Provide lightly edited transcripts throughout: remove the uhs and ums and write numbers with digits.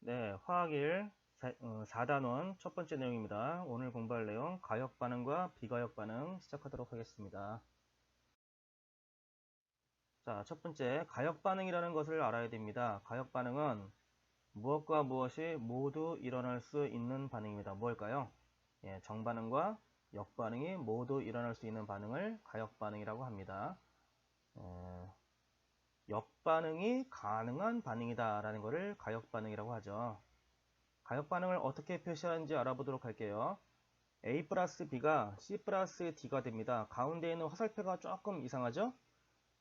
네, 화학 1 4단원 첫 번째 내용입니다. 오늘 공부할 내용 가역 반응과 비가역 반응 시작하도록 하겠습니다. 자, 첫 번째 가역 반응이라는 것을 알아야 됩니다. 가역 반응은 무엇과 무엇이 모두 일어날 수 있는 반응입니다. 무엇일까요? 예, 정반응과 역반응이 모두 일어날 수 있는 반응을 가역 반응이라고 합니다. 역반응이 가능한 반응이다라는 것을 가역 반응이라고 하죠. 가역 반응을 어떻게 표시하는지 알아보도록 할게요. A 플러스 B가 C 플러스 D가 됩니다. 가운데 있는 화살표가 조금 이상하죠?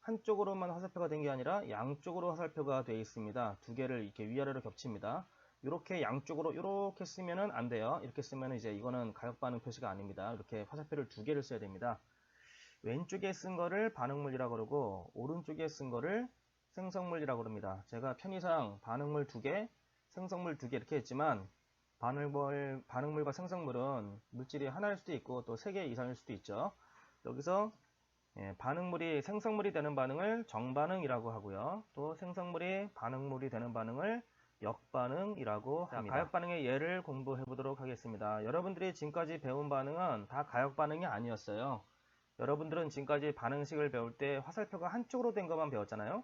한쪽으로만 화살표가 된 게 아니라 양쪽으로 화살표가 되어 있습니다. 두 개를 이렇게 위아래로 겹칩니다. 이렇게 양쪽으로 이렇게 쓰면은 안 돼요. 이렇게 쓰면 이제 이거는 가역 반응 표시가 아닙니다. 이렇게 화살표를 두 개를 써야 됩니다. 왼쪽에 쓴 거를 반응물이라고 그러고 오른쪽에 쓴 거를 생성물이라고 그럽니다. 제가 편의상 반응물 두 개, 생성물 두 개 이렇게 했지만 반응물과 생성물은 물질이 하나일 수도 있고 또 세 개 이상일 수도 있죠. 여기서 반응물이 생성물이 되는 반응을 정반응이라고 하고요. 또 생성물이 반응물이 되는 반응을 역반응이라고 합니다. 가역 반응의 예를 공부해 보도록 하겠습니다. 여러분들이 지금까지 배운 반응은 다 가역 반응이 아니었어요. 여러분들은 지금까지 반응식을 배울 때 화살표가 한쪽으로 된 것만 배웠잖아요.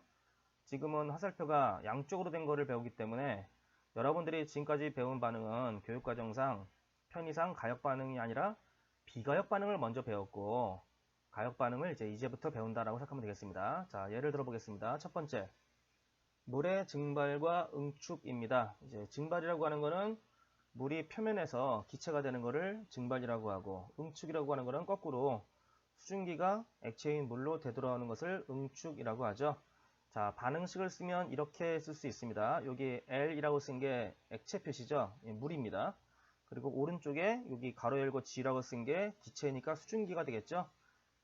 지금은 화살표가 양쪽으로 된 거를 배우기 때문에 여러분들이 지금까지 배운 반응은 교육과정상 편의상 가역 반응이 아니라 비가역 반응을 먼저 배웠고 가역 반응을 이제부터 배운다라고 생각하면 되겠습니다. 자, 예를 들어 보겠습니다. 첫 번째, 물의 증발과 응축입니다. 이제 증발이라고 하는 거는 물이 표면에서 기체가 되는 것을 증발이라고 하고 응축이라고 하는 거는 거꾸로 수증기가 액체인 물로 되돌아오는 것을 응축이라고 하죠. 자, 반응식을 쓰면 이렇게 쓸 수 있습니다. 여기 L이라고 쓴 게 액체 표시죠. 물입니다. 그리고 오른쪽에 여기 가로 열고 G라고 쓴 게 기체니까 수증기가 되겠죠.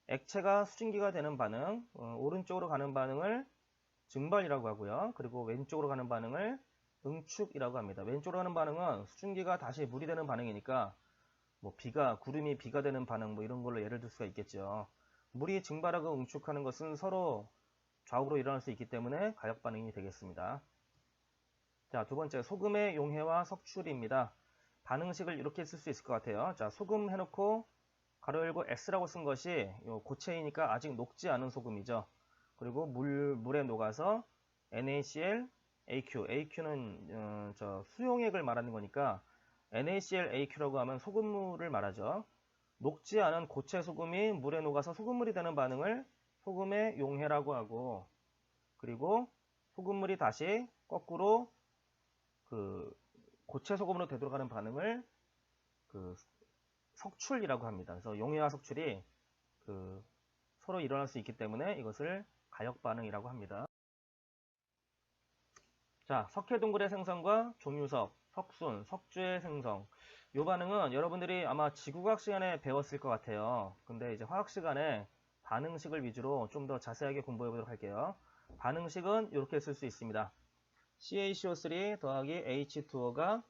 액체가 수증기가 되는 반응, 오른쪽으로 가는 반응을 증발이라고 하고요. 그리고 왼쪽으로 가는 반응을 응축이라고 합니다. 왼쪽으로 가는 반응은 수증기가 다시 물이 되는 반응이니까 뭐 구름이 비가 되는 반응 뭐 이런 걸로 예를 들 수가 있겠죠. 물이 증발하고 응축하는 것은 서로 좌우로 일어날 수 있기 때문에 가역 반응이 되겠습니다. 자, 두 번째, 소금의 용해와 석출입니다. 반응식을 이렇게 쓸 수 있을 것 같아요. 자, 소금 해놓고 가로 열고 S라고 쓴 것이 고체이니까 아직 녹지 않은 소금이죠. 그리고 물에 녹아서 NaCl, AQ, AQ는 수용액을 말하는 거니까 NaCl, AQ라고 하면 소금물을 말하죠. 녹지 않은 고체 소금이 물에 녹아서 소금물이 되는 반응을 소금의 용해라고 하고, 그리고 소금물이 다시 거꾸로 그 고체 소금으로 되돌아가는 반응을 그 석출이라고 합니다. 그래서 용해와 석출이 서로 일어날 수 있기 때문에 이것을 가역 반응이라고 합니다. 자, 석회동굴의 생성과 종유석, 석순, 석주의 생성. 이 반응은 여러분들이 아마 지구과학 시간에 배웠을 것 같아요. 근데 이제 화학 시간에 반응식을 위주로 좀 더 자세하게 공부해 보도록 할게요. 반응식은 이렇게 쓸 수 있습니다. CaCO3 더하기 H2O가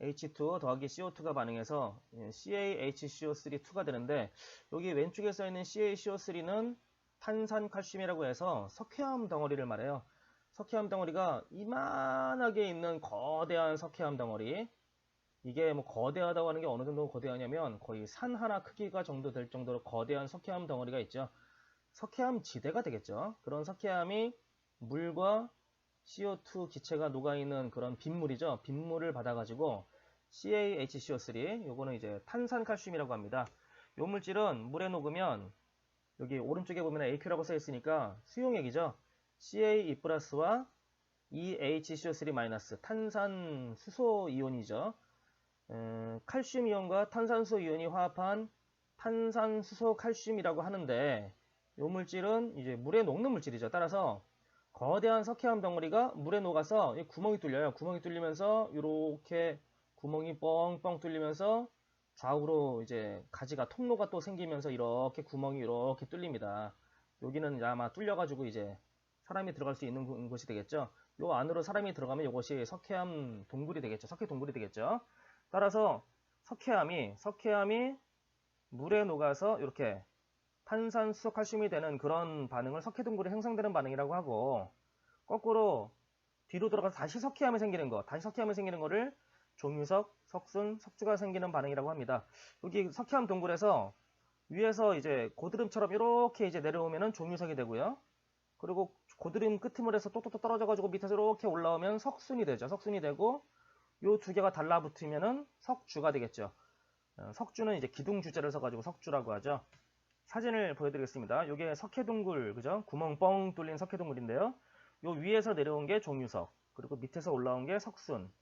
H2O 더하기 CO2가 반응해서 CaHCO3-2가 되는데 여기 왼쪽에 써있는 CaCO3는 탄산칼슘이라고 해서 석회암 덩어리를 말해요. 석회암 덩어리가 이만하게 있는 거대한 석회암 덩어리. 이게 뭐 거대하다고 하는 게 어느 정도 거대하냐면 거의 산 하나 크기가 정도 될 정도로 거대한 석회암 덩어리가 있죠. 석회암 지대가 되겠죠. 그런 석회암이 물과 CO2 기체가 녹아있는 그런 빗물이죠. 빗물을 받아가지고 CaHCO3, 요거는 이제 탄산칼슘이라고 합니다. 요 물질은 물에 녹으면 여기 오른쪽에 보면 AQ라고 써 있으니까 수용액이죠. CaE 플러스와 EHCO3 탄산 수소 이온이죠. 칼슘 이온과 탄산수 이온이 화합한 탄산수소 칼슘이라고 하는데 이 물질은 이제 물에 녹는 물질이죠. 따라서 거대한 석회암 덩어리가 물에 녹아서 구멍이 뚫려요. 구멍이 뚫리면서 이렇게 구멍이 뻥뻥 뚫리면서 좌우로 이제 가지가 통로가 또 생기면서 이렇게 구멍이 이렇게 뚫립니다. 여기는 아마 뚫려가지고 이제 사람이 들어갈 수 있는 곳이 되겠죠. 요 안으로 사람이 들어가면 이것이 석회암 동굴이 되겠죠. 석회 동굴이 되겠죠. 따라서 석회암이 물에 녹아서 이렇게 탄산수소칼슘이 되는 그런 반응을 석회동굴이 형성되는 반응이라고 하고, 거꾸로 뒤로 들어가서 다시 석회하면 생기는 거, 다시 석회하면 생기는 거를 종유석, 석순, 석주가 생기는 반응이라고 합니다. 여기 석회암 동굴에서 위에서 이제 고드름처럼 이렇게 이제 내려오면은 종유석이 되고요. 그리고 고드름 끄트물에서 똑똑똑 떨어져가지고 밑에서 이렇게 올라오면 석순이 되죠. 석순이 되고 요 두 개가 달라붙으면은 석주가 되겠죠. 석주는 이제 기둥주제를 써가지고 석주라고 하죠. 사진을 보여드리겠습니다. 이게 석회동굴, 그죠? 구멍 뻥 뚫린 석회동굴인데요. 요 위에서 내려온 게 종유석, 그리고 밑에서 올라온 게 석순,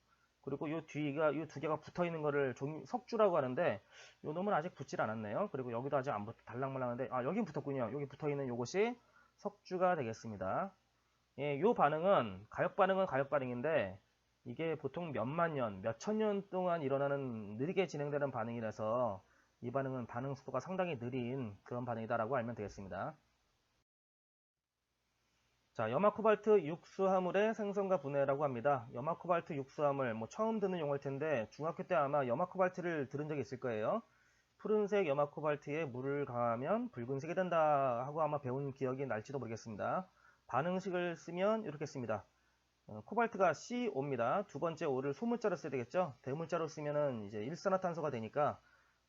그리고 요 뒤가 요 두 개가 붙어 있는 거를 석주라고 하는데 요 놈은 아직 붙질 않았네요. 그리고 여기도 아직 안 달랑말랑한데 여긴 붙었군요. 여기 붙어 있는 요것이 석주가 되겠습니다. 예, 요 반응은 가역 반응인데 이게 보통 몇만 년, 몇천 년 동안 일어나는 느리게 진행되는 반응이라서 이 반응은 반응 속도가 상당히 느린 그런 반응이다라고 알면 되겠습니다. 자, 염화코발트 육수화물의 생성과 분해라고 합니다. 염화코발트 육수화물, 처음 듣는 용어일 텐데 중학교 때 아마 염화코발트를 들은 적이 있을 거예요. 푸른색 염화코발트에 물을 가하면 붉은색이 된다 하고 아마 배운 기억이 날지도 모르겠습니다. 반응식을 쓰면 이렇게 씁니다. 코발트가 CO입니다. 두 번째 O를 소문자로 써야 되겠죠? 대문자로 쓰면은 이제 일산화탄소가 되니까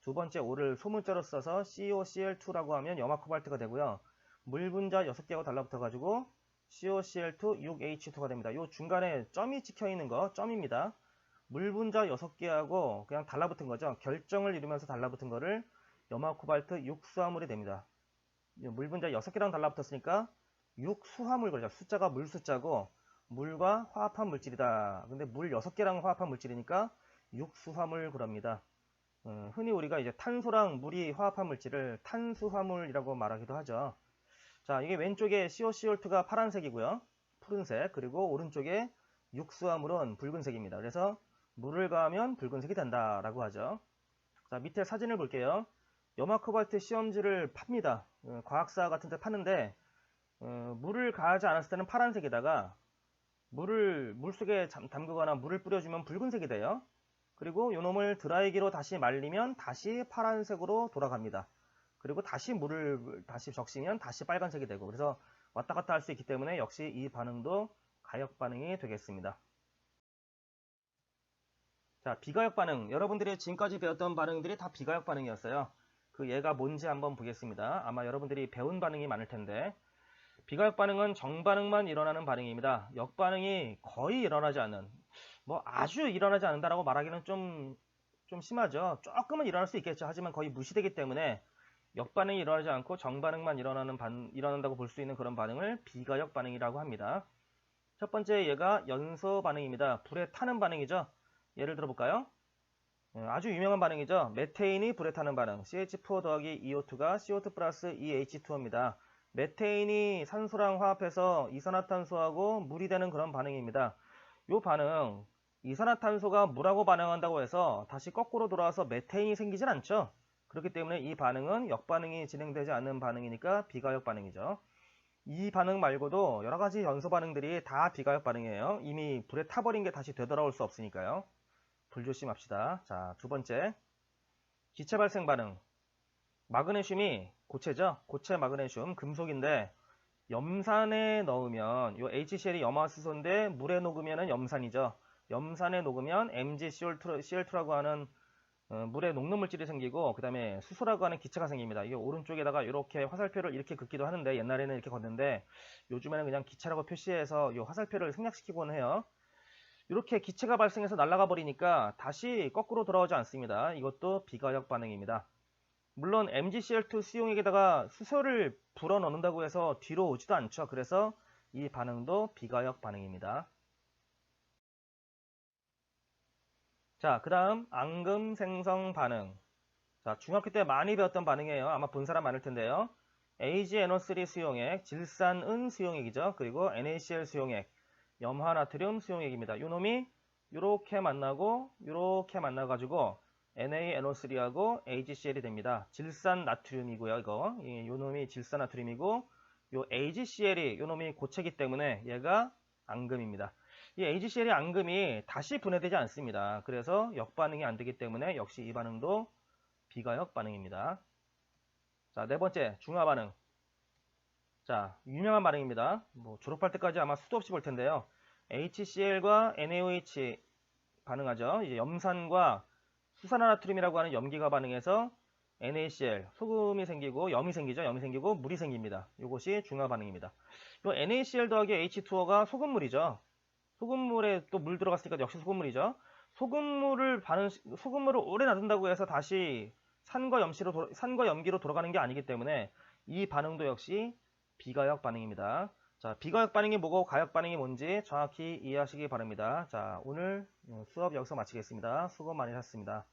두 번째 O를 소문자로 써서 COCl2라고 하면 염화코발트가 되고요. 물 분자 6개하고 달라붙어가지고 COCl2 6H2가 됩니다. 요 중간에 점이 찍혀 있는 거 점입니다. 물 분자 6개하고 그냥 달라붙은 거죠. 결정을 이루면서 달라붙은 거를 염화코발트 육수화물이 됩니다. 물 분자 6개랑 달라붙었으니까 육수화물 그러죠. 숫자가 물 숫자고 물과 화합한 물질이다. 근데 물 6개랑 화합한 물질이니까 육수화물 그럽니다. 흔히 우리가 이제 탄소랑 물이 화합한 물질을 탄수화물이라고 말하기도 하죠. 자, 이게 왼쪽에 COCl2가 파란색이고요. 푸른색. 그리고 오른쪽에 육수화물은 붉은색입니다. 그래서 물을 가하면 붉은색이 된다라고 하죠. 자, 밑에 사진을 볼게요. 염화코발트 시험지를 팝니다. 과학사 같은 데 파는데 물을 가하지 않았을 때는 파란색에다가 물을 물속에 담그거나 물을 뿌려주면 붉은색이 돼요. 그리고 요 놈을 드라이기로 다시 말리면 다시 파란색으로 돌아갑니다. 그리고 다시 물을 다시 적시면 다시 빨간색이 되고 그래서 왔다 갔다 할 수 있기 때문에 역시 이 반응도 가역 반응이 되겠습니다. 자, 비가역 반응. 여러분들이 지금까지 배웠던 반응들이 다 비가역 반응이었어요. 그 얘가 뭔지 한번 보겠습니다. 아마 여러분들이 배운 반응이 많을 텐데 비가역 반응은 정반응만 일어나는 반응입니다. 역반응이 거의 일어나지 않는, 아주 일어나지 않는다라고 말하기는 좀 심하죠. 조금은 일어날 수 있겠죠. 하지만 거의 무시되기 때문에 역반응이 일어나지 않고 정반응만 일어난다고 볼 수 있는 그런 반응을 비가역 반응이라고 합니다. 첫 번째 얘가 연소 반응입니다. 불에 타는 반응이죠. 예를 들어볼까요? 아주 유명한 반응이죠. 메테인이 불에 타는 반응. CH4 더하기 EO2가 CO2 플러스 EH2입니다. 메테인이 산소랑 화합해서 이산화탄소하고 물이 되는 그런 반응입니다. 이 반응, 이산화탄소가 물하고 반응한다고 해서 다시 거꾸로 돌아와서 메테인이 생기진 않죠. 그렇기 때문에 이 반응은 역반응이 진행되지 않는 반응이니까 비가역 반응이죠. 이 반응 말고도 여러 가지 연소 반응들이 다 비가역 반응이에요. 이미 불에 타버린 게 다시 되돌아올 수 없으니까요. 불조심합시다. 자, 두 번째. 기체 발생 반응. 마그네슘이 고체죠. 고체 마그네슘, 금속인데 염산에 넣으면 요 HCl이 염화수소인데 물에 녹으면 염산이죠. 염산에 녹으면 MgCl2라고 하는 물에 녹는 물질이 생기고 그 다음에 수소라고 하는 기체가 생깁니다. 이게 오른쪽에다가 이렇게 화살표를 이렇게 긋기도 하는데 옛날에는 이렇게 걷는데 요즘에는 그냥 기체라고 표시해서 이 화살표를 생략시키곤 해요. 이렇게 기체가 발생해서 날아가 버리니까 다시 거꾸로 돌아오지 않습니다. 이것도 비가역 반응입니다. 물론 MgCl2 수용액에다가 수소를 불어 넣는다고 해서 뒤로 오지도 않죠. 그래서 이 반응도 비가역 반응입니다. 자, 그 다음 앙금 생성 반응. 자, 중학교 때 많이 배웠던 반응이에요. 아마 본 사람 많을 텐데요. AgNO3 수용액, 질산은 수용액이죠. 그리고 NaCl 수용액, 염화나트륨 수용액입니다. 이 놈이 이렇게 만나고 이렇게 만나가지고 NaNO3하고 AgCl이 됩니다. 질산 나트륨이고요. 이 놈이 질산 나트륨이고 요 AgCl이 요 놈이 고체이기 때문에 얘가 앙금입니다. 이 AgCl이 앙금이 다시 분해되지 않습니다. 그래서 역반응이 안 되기 때문에 역시 이 반응도 비가역 반응입니다. 자, 네 번째 중화 반응. 자, 유명한 반응입니다. 졸업할 때까지 아마 수도 없이 볼 텐데요. HCl과 NaOH 반응하죠. 이제 염산과 수산화나트륨이라고 하는 염기가 반응해서 NaCl, 소금이 생기고 염이 생기죠. 염이 생기고 물이 생깁니다. 이것이 중화 반응입니다. 이 NaCl 더하기 H2O가 소금물이죠. 소금물에 또 물 들어갔으니까 역시 소금물이죠. 소금물을 오래 놔둔다고 해서 다시 산과 염기로 돌아가는 게 아니기 때문에 이 반응도 역시 비가역 반응입니다. 자, 비가역 반응이 뭐고 가역 반응이 뭔지 정확히 이해하시기 바랍니다. 자, 오늘 수업 여기서 마치겠습니다. 수고 많으셨습니다.